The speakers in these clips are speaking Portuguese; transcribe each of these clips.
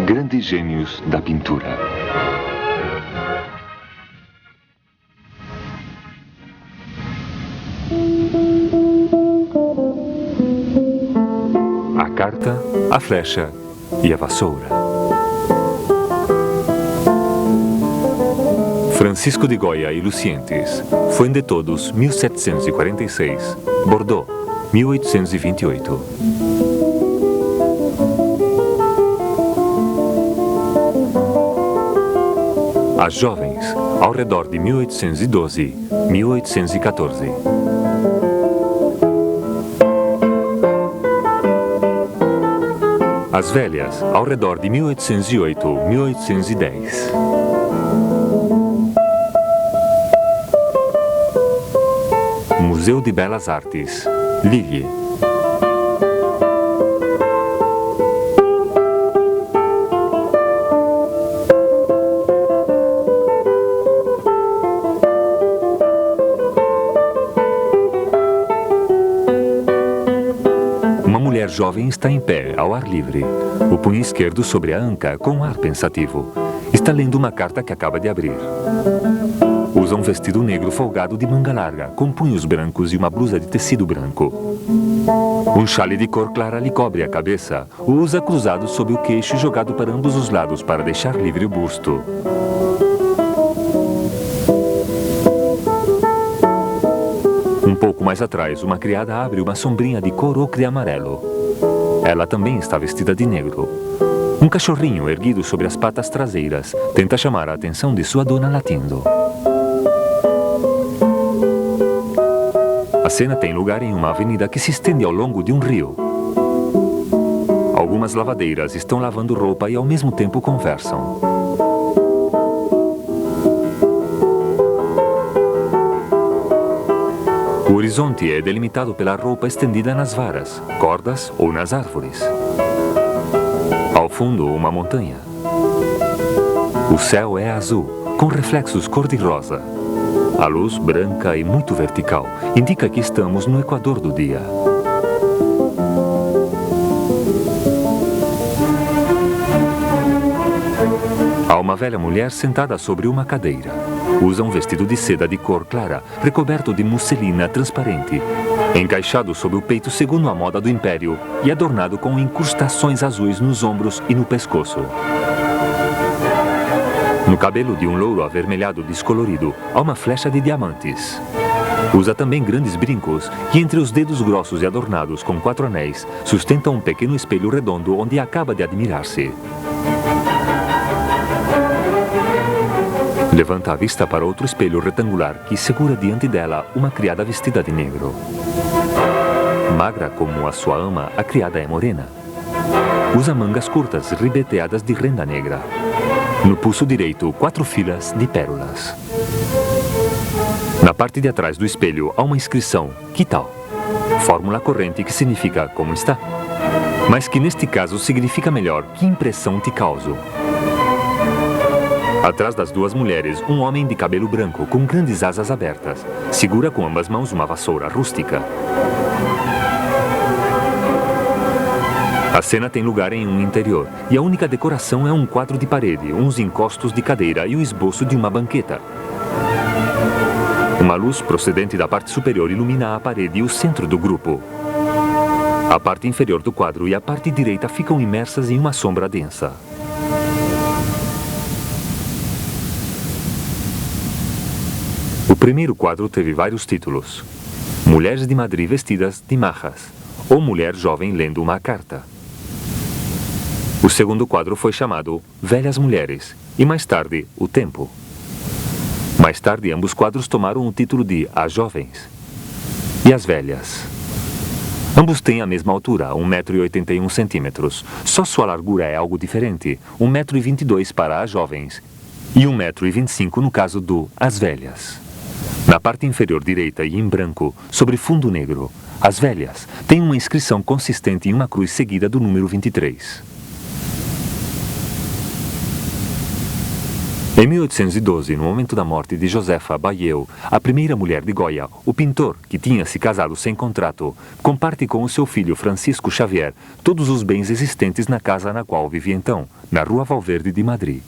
Grandes gênios da pintura. A carta, a flecha e a vassoura. Francisco de Goya e Lucientes, Fuente de Todos, 1746, Bordeaux, 1828. As Jovens, ao redor de 1812, 1814. As Velhas, ao redor de 1808, 1810. Museu de Belas Artes, Lille. Jovem está em pé, ao ar livre. O punho esquerdo sobre a anca, com um ar pensativo. Está lendo uma carta que acaba de abrir. Usa um vestido negro folgado de manga larga, com punhos brancos e uma blusa de tecido branco. Um chale de cor clara lhe cobre a cabeça. O usa cruzado sob o queixo e jogado para ambos os lados para deixar livre o busto. Um pouco mais atrás, uma criada abre uma sombrinha de cor ocre e amarelo. Ela também está vestida de negro. Um cachorrinho erguido sobre as patas traseiras tenta chamar a atenção de sua dona latindo. A cena tem lugar em uma avenida que se estende ao longo de um rio. Algumas lavadeiras estão lavando roupa e ao mesmo tempo conversam. O horizonte é delimitado pela roupa estendida nas varas, cordas ou nas árvores. Ao fundo, uma montanha. O céu é azul, com reflexos cor-de-rosa. A luz, branca e muito vertical, indica que estamos no equador do dia. Há uma velha mulher sentada sobre uma cadeira. Usa um vestido de seda de cor clara, recoberto de musselina transparente, encaixado sob o peito segundo a moda do Império e adornado com incrustações azuis nos ombros e no pescoço. No cabelo de um louro avermelhado descolorido, há uma flecha de diamantes. Usa também grandes brincos e entre os dedos grossos e adornados com 4 anéis, sustenta um pequeno espelho redondo onde acaba de admirar-se. Levanta a vista para outro espelho retangular que segura diante dela uma criada vestida de negro. Magra como a sua ama, a criada é morena. Usa mangas curtas ribeteadas de renda negra. No pulso direito, 4 filas de pérolas. Na parte de atrás do espelho há uma inscrição, que tal? Fórmula corrente que significa como está. Mas que neste caso significa melhor, que impressão te causo. Atrás das duas mulheres, um homem de cabelo branco com grandes asas abertas. Segura com ambas mãos uma vassoura rústica. A cena tem lugar em um interior e a única decoração é um quadro de parede, uns encostos de cadeira e o esboço de uma banqueta. Uma luz procedente da parte superior ilumina a parede e o centro do grupo. A parte inferior do quadro e a parte direita ficam imersas em uma sombra densa. O primeiro quadro teve vários títulos. Mulheres de Madrid vestidas de marras, ou Mulher Jovem lendo uma carta. O segundo quadro foi chamado Velhas Mulheres, e mais tarde, O Tempo. Mais tarde, ambos quadros tomaram o título de As Jovens e As Velhas. Ambos têm a mesma altura, 1,81 m. Só sua largura é algo diferente, 1,22 m para As Jovens e 1,25 m no caso do As Velhas. Na parte inferior direita e em branco, sobre fundo negro, As Velhas têm uma inscrição consistente em uma cruz seguida do número 23. Em 1812, no momento da morte de Josefa Bayeu, a primeira mulher de Goya, o pintor, que tinha se casado sem contrato, comparte com o seu filho Francisco Xavier todos os bens existentes na casa na qual vivia então, na Rua Valverde de Madrid.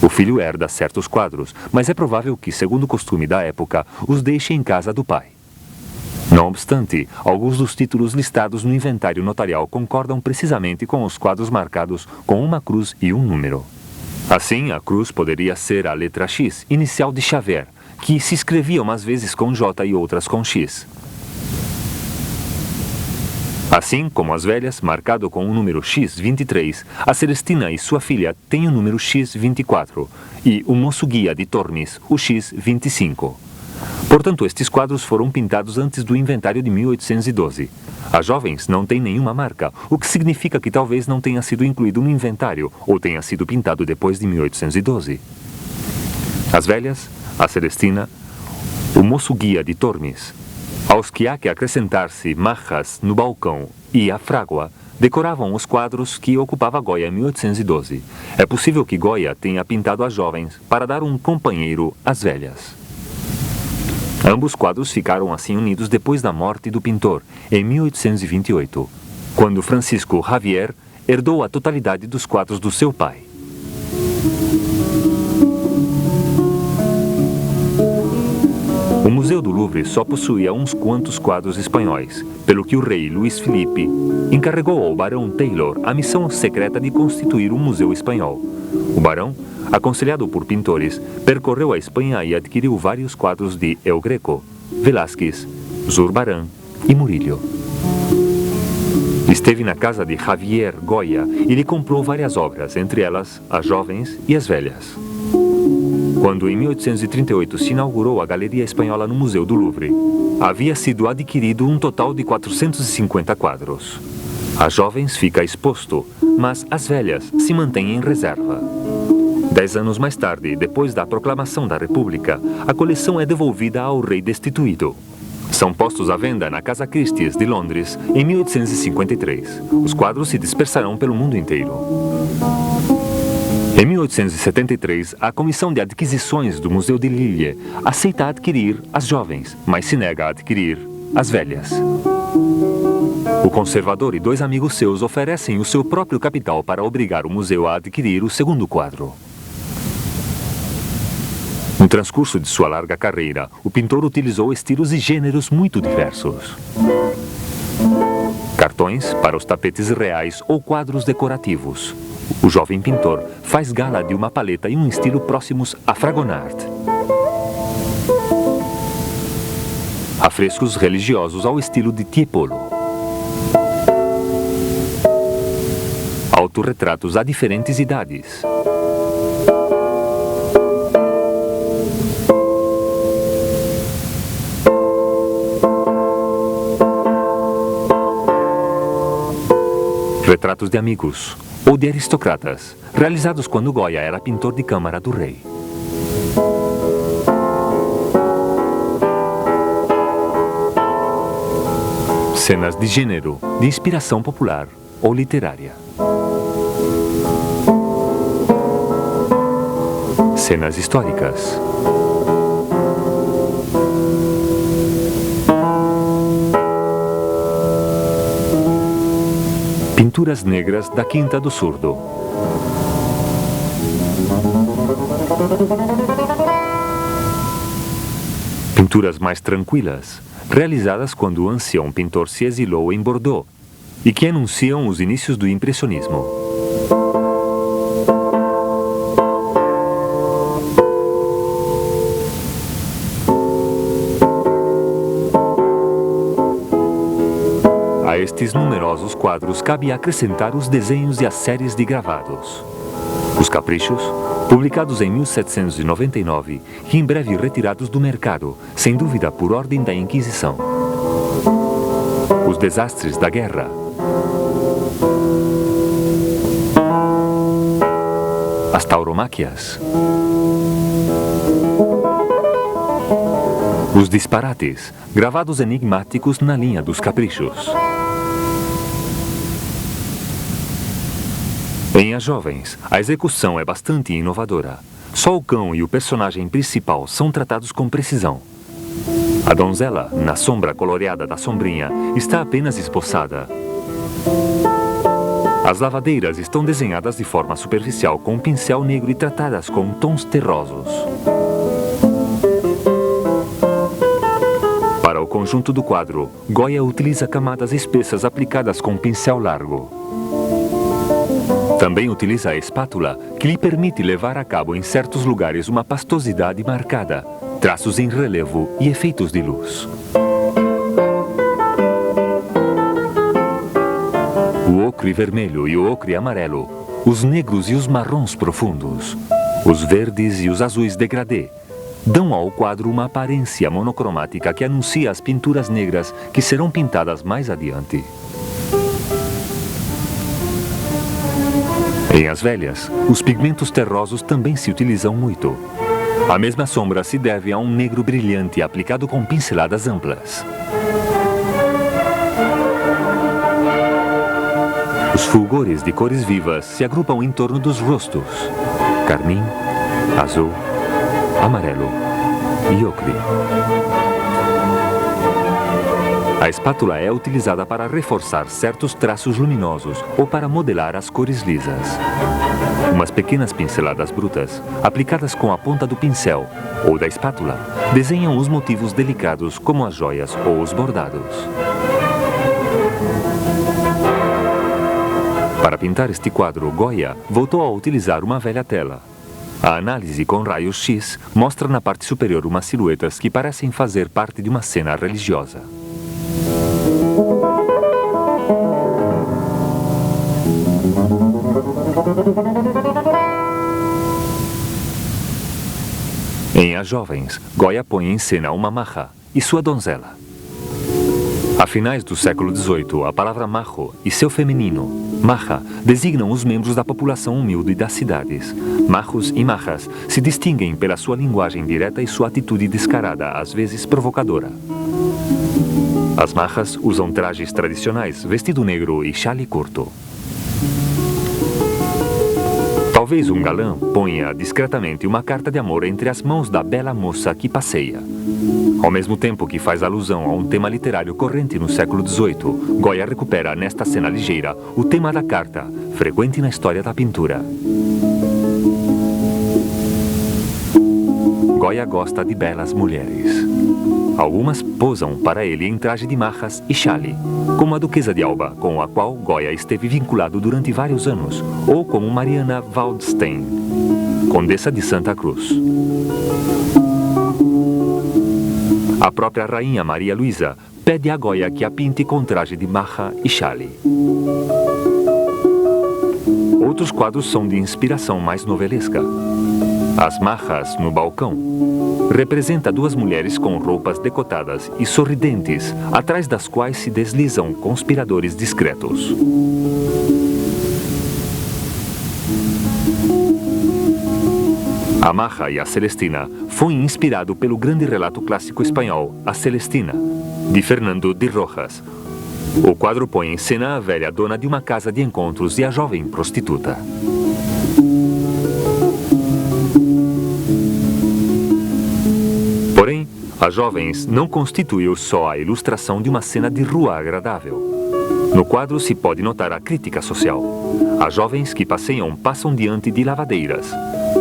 O filho herda certos quadros, mas é provável que, segundo o costume da época, os deixe em casa do pai. Não obstante, alguns dos títulos listados no inventário notarial concordam precisamente com os quadros marcados com uma cruz e um número. Assim, a cruz poderia ser a letra X, inicial de Xavier, que se escrevia umas vezes com J e outras com X. Assim como As Velhas, marcado com o número X23, a Celestina e sua filha têm o número X24 e o Moço Guia de Tormes, o X25. Portanto, estes quadros foram pintados antes do inventário de 1812. As Jovens não têm nenhuma marca, o que significa que talvez não tenha sido incluído no inventário ou tenha sido pintado depois de 1812. As Velhas, a Celestina, o Moço Guia de Tormes, aos que há que acrescentar-se Marras no balcão e a Frágua, decoravam os quadros que ocupava Goya em 1812. É possível que Goya tenha pintado As Jovens para dar um companheiro às Velhas. Ambos quadros ficaram assim unidos depois da morte do pintor, em 1828, quando Francisco Xavier herdou a totalidade dos quadros do seu pai. O Museu do Louvre só possuía uns quantos quadros espanhóis, pelo que o rei Luís Filipe encarregou ao barão Taylor a missão secreta de constituir um museu espanhol. O barão, aconselhado por pintores, percorreu a Espanha e adquiriu vários quadros de El Greco, Velázquez, Zurbarán e Murillo. Esteve na casa de Javier Goya e lhe comprou várias obras, entre elas As Jovens e As Velhas. Quando em 1838 se inaugurou a Galeria Espanhola no Museu do Louvre, havia sido adquirido um total de 450 quadros. As Jovens fica exposto, mas As Velhas se mantém em reserva. 10 anos mais tarde, depois da proclamação da República, a coleção é devolvida ao rei destituído. São postos à venda na Casa Christie's de Londres em 1853. Os quadros se dispersarão pelo mundo inteiro. Em 1873, a Comissão de Adquisições do Museu de Lille aceita adquirir As Jovens, mas se nega a adquirir As Velhas. O conservador e dois amigos seus oferecem o seu próprio capital para obrigar o museu a adquirir o segundo quadro. No transcurso de sua larga carreira, o pintor utilizou estilos e gêneros muito diversos. Cartões para os tapetes reais ou quadros decorativos. O jovem pintor faz gala de uma paleta e um estilo próximos a Fragonard. Afrescos religiosos ao estilo de Tiepolo. Autorretratos a diferentes idades. Retratos de amigos ou de aristocratas, realizados quando Goya era pintor de câmara do rei. Cenas de gênero, de inspiração popular ou literária. Cenas históricas. Pinturas negras da Quinta do Surdo. Pinturas mais tranquilas, realizadas quando o ancião pintor se exilou em Bordeaux e que anunciam os inícios do impressionismo. A estes numerosos quadros cabe acrescentar os desenhos e as séries de gravados. Os Caprichos, publicados em 1799 e em breve retirados do mercado, sem dúvida por ordem da Inquisição. Os Desastres da Guerra. As Tauromáquias. Os Disparates, gravados enigmáticos na linha dos Caprichos. Em As Jovens, a execução é bastante inovadora. Só o cão e o personagem principal são tratados com precisão. A donzela, na sombra coloreada da sombrinha, está apenas esboçada. As lavadeiras estão desenhadas de forma superficial com um pincel negro e tratadas com tons terrosos. Para o conjunto do quadro, Goya utiliza camadas espessas aplicadas com um pincel largo. Também utiliza a espátula, que lhe permite levar a cabo em certos lugares uma pastosidade marcada, traços em relevo e efeitos de luz. O ocre vermelho e o ocre amarelo, os negros e os marrons profundos, os verdes e os azuis degradê, dão ao quadro uma aparência monocromática que anuncia as pinturas negras que serão pintadas mais adiante. Em As Velhas, os pigmentos terrosos também se utilizam muito. A mesma sombra se deve a um negro brilhante aplicado com pinceladas amplas. Os fulgores de cores vivas se agrupam em torno dos rostos: carmim, azul, amarelo e ocre. A espátula é utilizada para reforçar certos traços luminosos ou para modelar as cores lisas. Umas pequenas pinceladas brutas, aplicadas com a ponta do pincel ou da espátula, desenham os motivos delicados como as joias ou os bordados. Para pintar este quadro, Goya voltou a utilizar uma velha tela. A análise com raios X mostra na parte superior umas silhuetas que parecem fazer parte de uma cena religiosa. Em As Jovens, Goya põe em cena uma maja e sua donzela. A finais do século XVIII, a palavra majo e seu feminino, maja, designam os membros da população humilde das cidades. Majos e majas se distinguem pela sua linguagem direta e sua atitude descarada, às vezes provocadora. As majas usam trajes tradicionais, vestido negro e chale curto. Talvez um galã ponha discretamente uma carta de amor entre as mãos da bela moça que passeia. Ao mesmo tempo que faz alusão a um tema literário corrente no século XVIII, Goya recupera nesta cena ligeira o tema da carta, frequente na história da pintura. Goya gosta de belas mulheres. Algumas posam para ele em traje de majas e chale, como a duquesa de Alba, com a qual Goya esteve vinculado durante vários anos, ou como Mariana Waldstein, condessa de Santa Cruz. A própria rainha Maria Luísa pede a Goya que a pinte com traje de maja e chale. Outros quadros são de inspiração mais novelesca. As majas no balcão representa duas mulheres com roupas decotadas e sorridentes, atrás das quais se deslizam conspiradores discretos. A Maja e a Celestina foi inspirado pelo grande relato clássico espanhol A Celestina, de Fernando de Rojas. O quadro põe em cena a velha dona de uma casa de encontros e a jovem prostituta. Porém, As Jovens não constituiu só a ilustração de uma cena de rua agradável. No quadro se pode notar a crítica social. As jovens que passeiam passam diante de lavadeiras.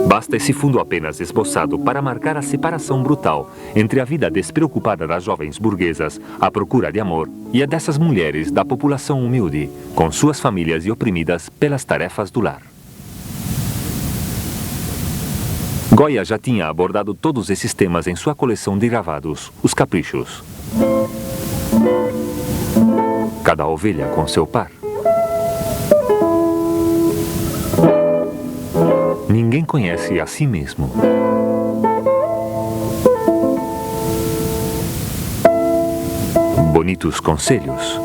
Basta esse fundo apenas esboçado para marcar a separação brutal entre a vida despreocupada das jovens burguesas à procura de amor e a dessas mulheres da população humilde, com suas famílias e oprimidas pelas tarefas do lar. Goya já tinha abordado todos esses temas em sua coleção de gravados, Os Caprichos. Cada ovelha com seu par. ninguém conhece a si mesmo. Bonitos conselhos.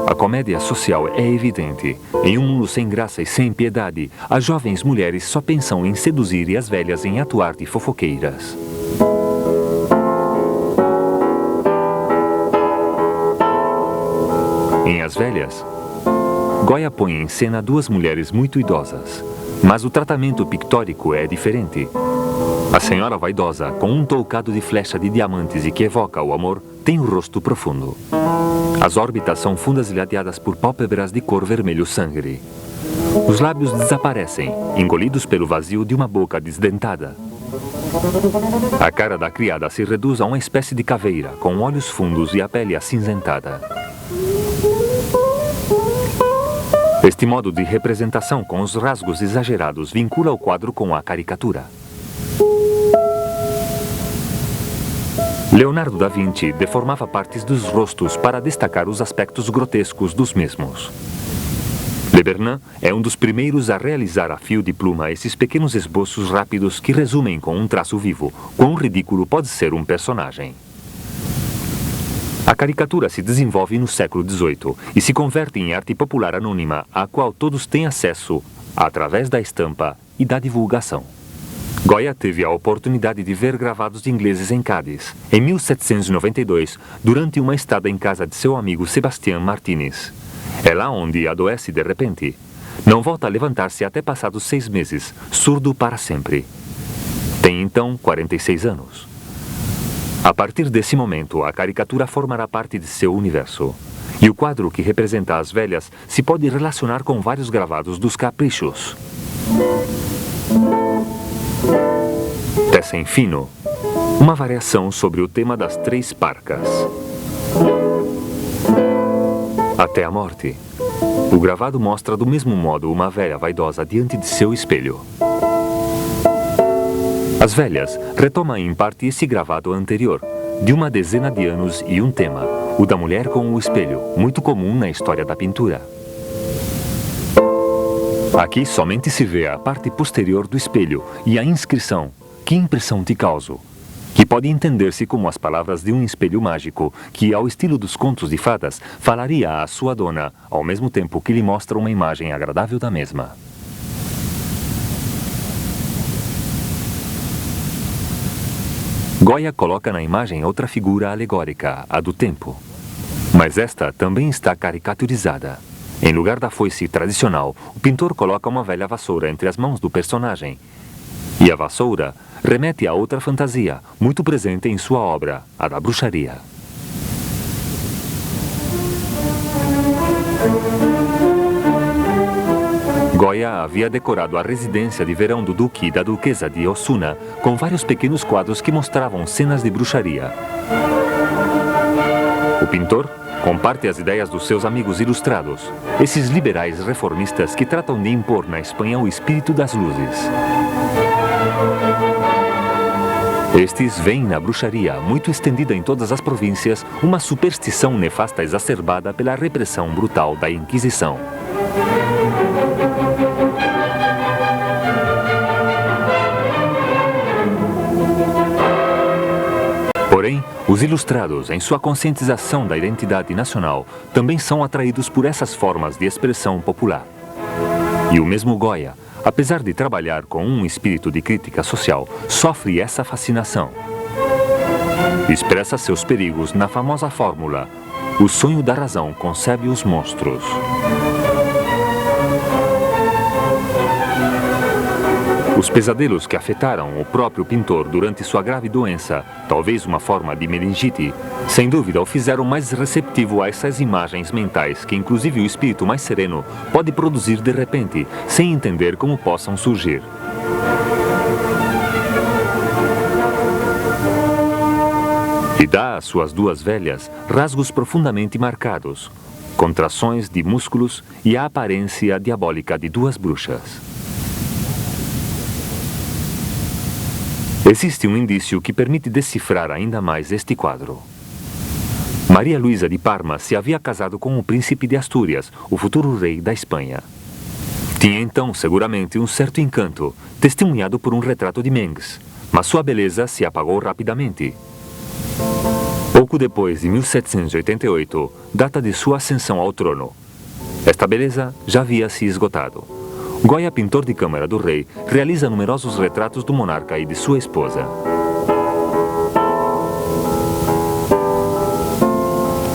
A comédia social é evidente. Em um mundo sem graça e sem piedade, as jovens mulheres só pensam em seduzir e as velhas em atuar de fofoqueiras. Em As Velhas, Goya põe em cena duas mulheres muito idosas, mas o tratamento pictórico é diferente. A senhora vaidosa, com um toucado de flecha de diamantes e que evoca o amor, tem o rosto profundo. As órbitas são fundas e ladeadas por pálpebras de cor vermelho sangue. Os lábios desaparecem, engolidos pelo vazio de uma boca desdentada. A cara da criada se reduz a uma espécie de caveira, com olhos fundos e a pele acinzentada. Este modo de representação com os rasgos exagerados vincula o quadro com a caricatura. Leonardo da Vinci deformava partes dos rostos para destacar os aspectos grotescos dos mesmos. Le Bernin é um dos primeiros a realizar a fio de pluma esses pequenos esboços rápidos que resumem com um traço vivo quão ridículo pode ser um personagem. A caricatura se desenvolve no século XVIII e se converte em arte popular anônima, à qual todos têm acesso através da estampa e da divulgação. Goya teve a oportunidade de ver gravados ingleses em Cádiz, em 1792, durante uma estada em casa de seu amigo Sebastián Martínez. É lá onde adoece de repente. Não volta a levantar-se até passados 6 meses, surdo para sempre. Tem então 46 anos. A partir desse momento, a caricatura formará parte de seu universo. E o quadro que representa as velhas se pode relacionar com vários gravados dos caprichos. Tessa em fino, uma variação sobre o tema das 3 parcas. Até a morte. O gravado mostra do mesmo modo uma velha vaidosa diante de seu espelho. As Velhas retoma em parte esse gravado anterior, de uma dezena de anos e um tema, o da mulher com o espelho, muito comum na história da pintura. Aqui somente se vê a parte posterior do espelho e a inscrição, que impressão te causo, que pode entender-se como as palavras de um espelho mágico, que, ao estilo dos contos de fadas, falaria à sua dona, ao mesmo tempo que lhe mostra uma imagem agradável da mesma. Goya coloca na imagem outra figura alegórica, a do tempo. Mas esta também está caricaturizada. Em lugar da foice tradicional, o pintor coloca uma velha vassoura entre as mãos do personagem. E a vassoura remete a outra fantasia, muito presente em sua obra, a da bruxaria. Goya havia decorado a residência de verão do duque e da duquesa de Osuna com vários pequenos quadros que mostravam cenas de bruxaria. O pintor comparte as ideias dos seus amigos ilustrados, esses liberais reformistas que tratam de impor na Espanha o espírito das luzes. Estes veem na bruxaria, muito estendida em todas as províncias, uma superstição nefasta exacerbada pela repressão brutal da Inquisição. Porém, os ilustrados, em sua conscientização da identidade nacional, também são atraídos por essas formas de expressão popular. E o mesmo Goya, apesar de trabalhar com um espírito de crítica social, sofre essa fascinação. Expressa seus perigos na famosa fórmula: o sonho da razão concebe os monstros. Os pesadelos que afetaram o próprio pintor durante sua grave doença, talvez uma forma de meningite, sem dúvida o fizeram mais receptivo a essas imagens mentais que inclusive o espírito mais sereno pode produzir de repente, sem entender como possam surgir. E dá às suas duas velhas rasgos profundamente marcados, contrações de músculos e a aparência diabólica de duas bruxas. Existe um indício que permite decifrar ainda mais este quadro. Maria Luísa de Parma se havia casado com o príncipe de Astúrias, o futuro rei da Espanha. Tinha então, seguramente, um certo encanto, testemunhado por um retrato de Mengs, mas sua beleza se apagou rapidamente. Pouco depois de 1788, data de sua ascensão ao trono. Esta beleza já havia se esgotado. Goya, pintor de câmara do rei, realiza numerosos retratos do monarca e de sua esposa.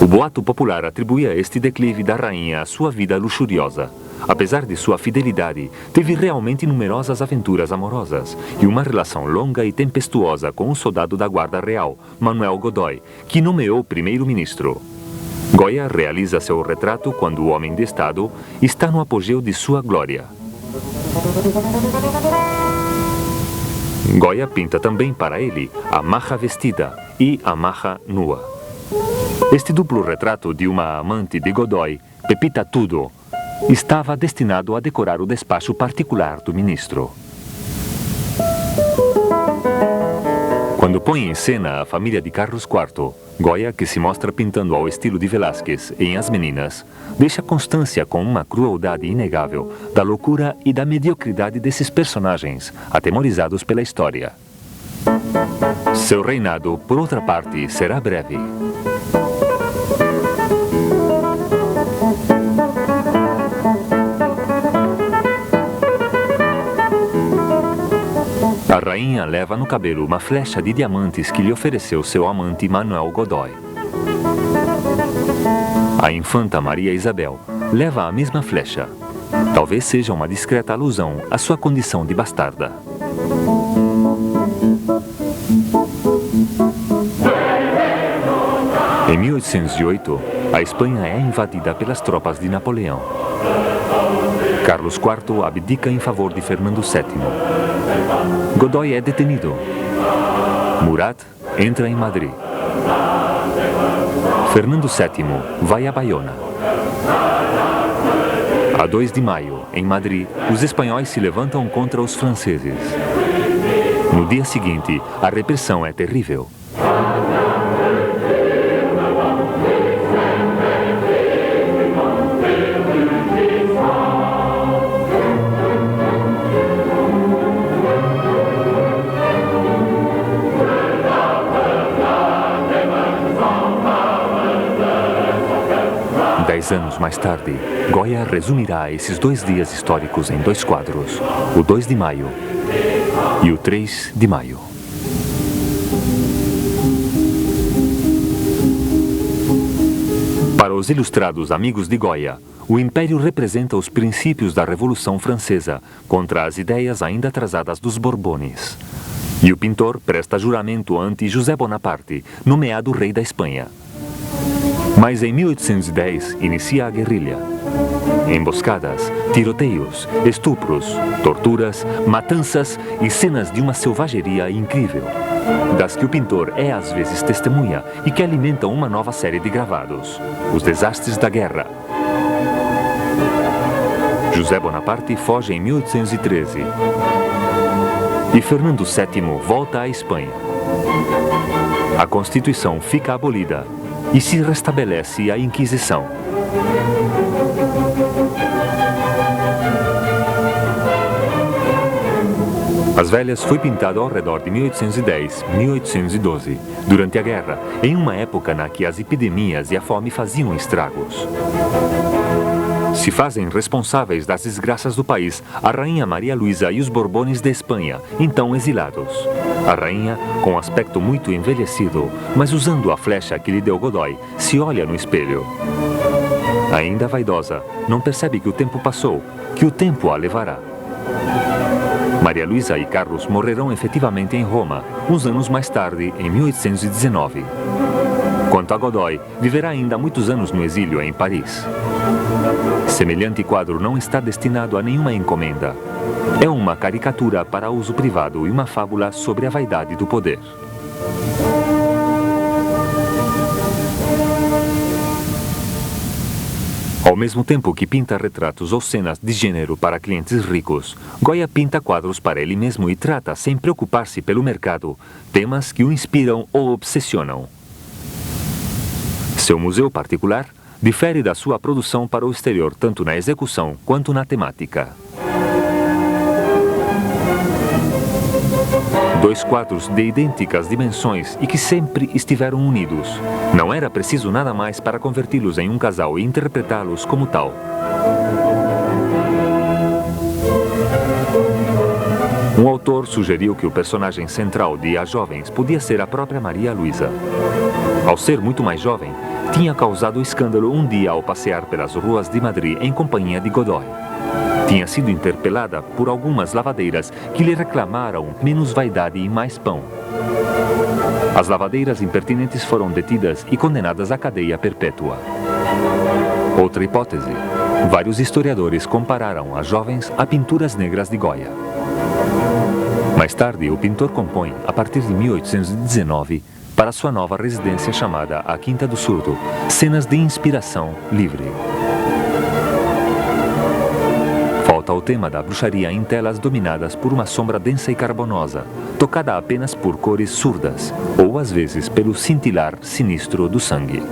O boato popular atribuía este declive da rainha à sua vida luxuriosa. Apesar de sua fidelidade, teve realmente numerosas aventuras amorosas e uma relação longa e tempestuosa com um soldado da Guarda Real, Manuel Godoy, que nomeou primeiro-ministro. Goya realiza seu retrato quando o homem de Estado está no apogeu de sua glória. Goya pinta também para ele a Maja vestida e a Maja nua. Este duplo retrato de uma amante de Godoy, Pepita Tudo, estava destinado a decorar o despacho particular do ministro. Quando põe em cena a família de Carlos IV, Goya, que se mostra pintando ao estilo de Velázquez em As Meninas, deixa constância com uma crueldade inegável da loucura e da mediocridade desses personagens, atemorizados pela história. Seu reinado, por outra parte, será breve. A rainha leva no cabelo uma flecha de diamantes que lhe ofereceu seu amante Manuel Godoy. A infanta Maria Isabel leva a mesma flecha. Talvez seja uma discreta alusão à sua condição de bastarda. Em 1808, a Espanha é invadida pelas tropas de Napoleão. Carlos IV abdica em favor de Fernando VII. Godoy é detenido. Murat entra em Madrid. Fernando VII vai a Baiona. A 2 de maio, em Madrid, os espanhóis se levantam contra os franceses. No dia seguinte, a repressão é terrível. Anos mais tarde, Goya resumirá esses 2 dias históricos em 2 quadros, o 2 de maio e o 3 de maio. Para os ilustrados amigos de Goya, o Império representa os princípios da Revolução Francesa contra as ideias ainda atrasadas dos Borbones. E o pintor presta juramento ante José Bonaparte, nomeado rei da Espanha. Mas em 1810 inicia a guerrilha. Emboscadas, tiroteios, estupros, torturas, matanças e cenas de uma selvageria incrível, das que o pintor é às vezes testemunha e que alimentam uma nova série de gravados, Os Desastres da Guerra. José Bonaparte foge em 1813 e Fernando VII volta à Espanha. A Constituição fica abolida e se restabelece a Inquisição. As Velhas foi pintado ao redor de 1810-1812, durante a guerra, em uma época na que as epidemias e a fome faziam estragos. Se fazem responsáveis das desgraças do país a rainha Maria Luísa e os Borbones de Espanha, então exilados. A rainha, com aspecto muito envelhecido, mas usando a flecha que lhe deu Godoy, se olha no espelho. Ainda vaidosa, não percebe que o tempo passou, que o tempo a levará. Maria Luísa e Carlos morrerão efetivamente em Roma, uns anos mais tarde, em 1819. Quanto a Godoy, viverá ainda muitos anos no exílio em Paris. Semelhante quadro não está destinado a nenhuma encomenda. É uma caricatura para uso privado e uma fábula sobre a vaidade do poder. Ao mesmo tempo que pinta retratos ou cenas de gênero para clientes ricos, Goya pinta quadros para ele mesmo e trata, sem preocupar-se pelo mercado, temas que o inspiram ou obsessionam. Seu museu particular difere da sua produção para o exterior tanto na execução quanto na temática. Dois quadros de idênticas dimensões e que sempre estiveram unidos. Não era preciso nada mais para converti-los em um casal e interpretá-los como tal. Um autor sugeriu que o personagem central de As Jovens podia ser a própria Maria Luísa. Ao ser muito mais jovem, tinha causado escândalo um dia ao passear pelas ruas de Madrid em companhia de Godoy. Tinha sido interpelada por algumas lavadeiras que lhe reclamaram menos vaidade e mais pão. As lavadeiras impertinentes foram detidas e condenadas à cadeia perpétua. Outra hipótese. Vários historiadores compararam As Jovens a pinturas negras de Goya. Mais tarde, o pintor compõe, a partir de 1819, para sua nova residência chamada a Quinta do Surdo, cenas de inspiração livre. Falta o tema da bruxaria em telas dominadas por uma sombra densa e carbonosa, tocada apenas por cores surdas, ou às vezes pelo cintilar sinistro do sangue.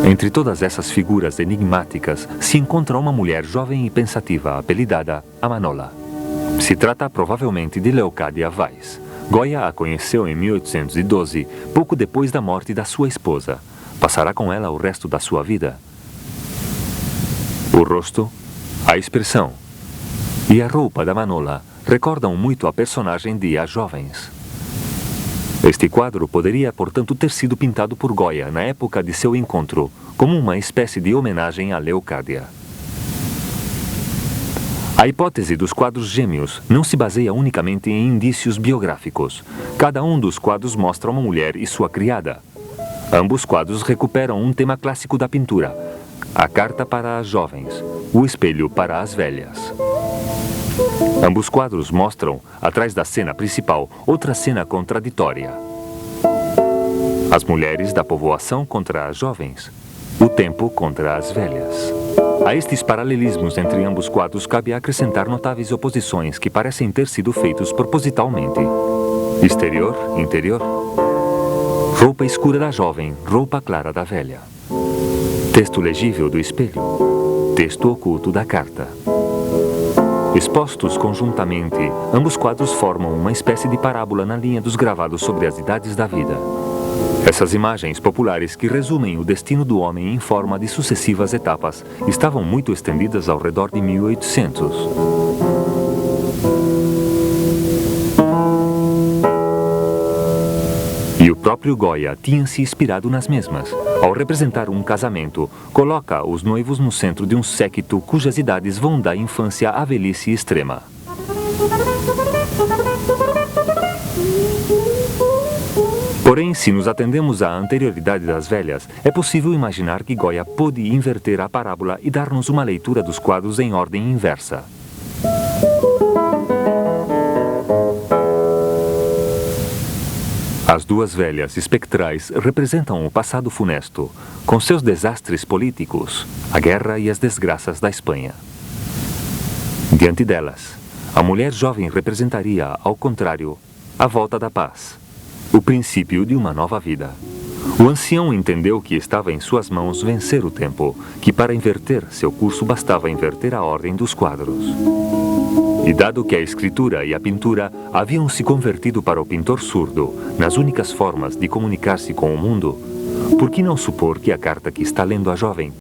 Entre todas essas figuras enigmáticas se encontra uma mulher jovem e pensativa apelidada a Manola. Se trata provavelmente de Leocádia Weiss. Goya a conheceu em 1812, pouco depois da morte da sua esposa. Passará com ela o resto da sua vida. O rosto, a expressão e a roupa da Manola recordam muito a personagem de As Jovens. Este quadro poderia, portanto, ter sido pintado por Goya na época de seu encontro, como uma espécie de homenagem a Leocádia. A hipótese dos quadros gêmeos não se baseia unicamente em indícios biográficos. Cada um dos quadros mostra uma mulher e sua criada. Ambos quadros recuperam um tema clássico da pintura: a carta para as jovens, o espelho para as velhas. Ambos quadros mostram, atrás da cena principal, outra cena contraditória. As mulheres da povoação contra as jovens, o tempo contra as velhas. A estes paralelismos entre ambos quadros cabe acrescentar notáveis oposições que parecem ter sido feitos propositalmente. Exterior, interior. Roupa escura da jovem, roupa clara da velha. Texto legível do espelho. Texto oculto da carta. Expostos conjuntamente, ambos quadros formam uma espécie de parábola na linha dos gravados sobre as idades da vida. Essas imagens populares que resumem o destino do homem em forma de sucessivas etapas estavam muito estendidas ao redor de 1800. E o próprio Goya tinha se inspirado nas mesmas. Ao representar um casamento, coloca os noivos no centro de um séquito cujas idades vão da infância à velhice extrema. Porém, se nos atendemos à anterioridade das velhas, é possível imaginar que Goya pôde inverter a parábola e dar-nos uma leitura dos quadros em ordem inversa. As duas velhas espectrais representam o passado funesto, com seus desastres políticos, a guerra e as desgraças da Espanha. Diante delas, a mulher jovem representaria, ao contrário, a volta da paz, o princípio de uma nova vida. O ancião entendeu que estava em suas mãos vencer o tempo, que para inverter seu curso bastava inverter a ordem dos quadros. E dado que a escritura e a pintura haviam se convertido para o pintor surdo nas únicas formas de comunicar-se com o mundo, por que não supor que a carta que está lendo a jovem